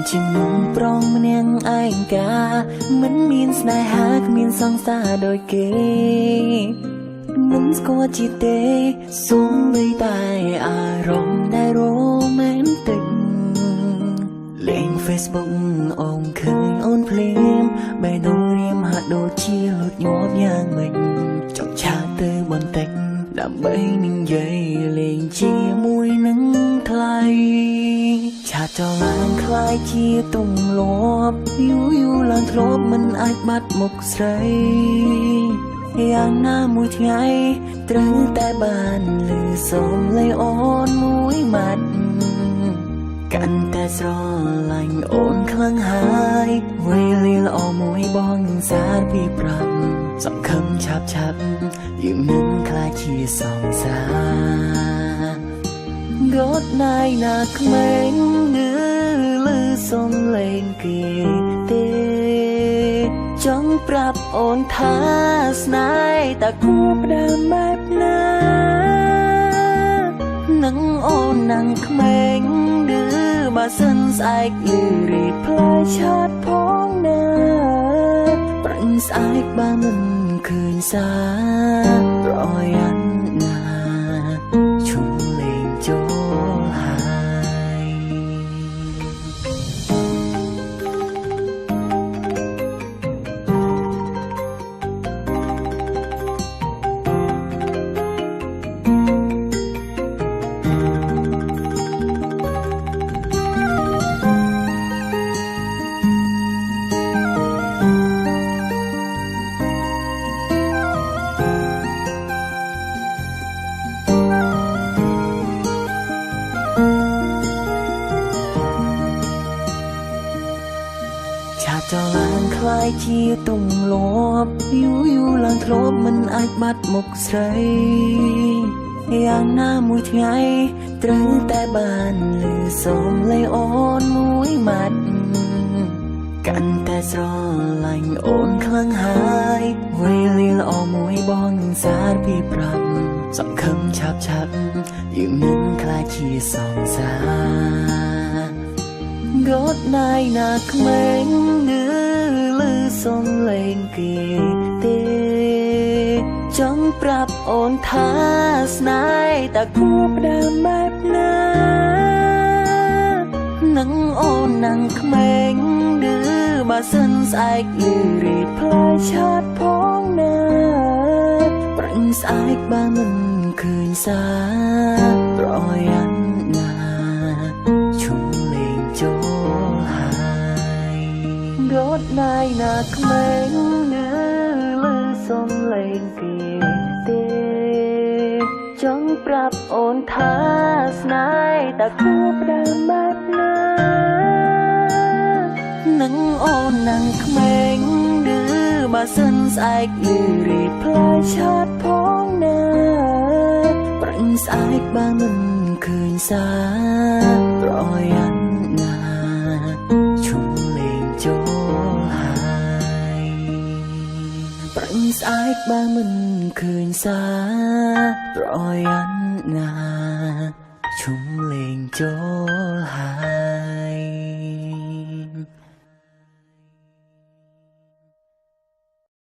ជាមុំប្រងម្នាក់ឯងកាមិនមានស្នេហាគ្មានសង្សារដូចគេមិនស្គាល់ជាទេសូមបីតែអារម្មណ៍ដែលរ៉ូមែនទិកលេង Facebook អូនឃើញអូនភ្លាមបេះដូងរៀមហាក់ដូចជាលូតញាប់យ៉ាងម៉េចចង់ឆាតទៅបន្តិចដើម្បីនឹងនិយាយលេងជាមួយនឹងថ្លៃឆាតចោលឡើងคล้ายជាទម្លាប់យូរឡើងធ្លាប់មិនអាចបាត់មុខស្រីយ៉ាងណាមួយថ្ងៃត្រូវតែបានឮសំឡេងអូនមួយម៉ាត់កាន់តែស្រឡាញ់អូនខ្លាំងហើយវេលាល្អមួយបងនឹងសារពីប្រាប់សង្ឃឹមឆាប់យើងនឹងក្លាយជាសង្សាររត់ណាយណាក្មេងនៅលើសំឡេងគេទេចង់ប្រាប់អូនថាស្នេហ៍តែគួរផ្ដើមបែបណានឹងអូននឹងក្មេងឬបើសិនស្អែកឬរីផ្លែឆាតផងណាប្រាញ់ស្អែកបើមិនឃើញសារប្រយ៉ាន់ណាឈុំលេងចូលហើយឆាតចោលឡើងคล้ายជាទម្លាប់យូរឡើងធ្លាប់មិនអាចបាត់មុខស្រីយ៉ាងណាមួយថ្ងៃត្រូវតែបានឮសំឡេងអូនមួយម៉ាត់កាន់តែស្រឡាញ់អូនខ្លាំងហើយវេលាល្អមួយបងនឹងសារពីប្រាប់សង្ឃឹមឆាប់យើងនឹងក្លាយជាសង្សាររត់ណាយណាក្មេងនៅលើសំឡេងគេទេចង់ប្រាប់អូនថាស្នេហ៍តែគួរផ្ដើមបែបណានឹងអូននឹងក្មេងឬបើសិនស្អែកឬរីផ្លែឆាតផងណាប្រាញ់ស្អែកបើមិនឃើញសារប្រយ៉ាន់ណាឈុំលេងចូលហើយរត់ណាយណាក្មេងនៅលើសំឡេងគេទេចង់ប្រាប់អូនថាស្នេហ៍តែគួរផ្ដើមបែបណានឹងអូននឹងក្មេងឬបើសិនស្អែកឬរីផ្លែឆាតផងណាប្រាញ់ស្អែកបើមិនឃើញសារប្រយ៉ាន់ណាឈុំលេងចូលហើយប្រាញ់ស្អែកបើមិនឃើញសារប្រយ៉ាន់ណា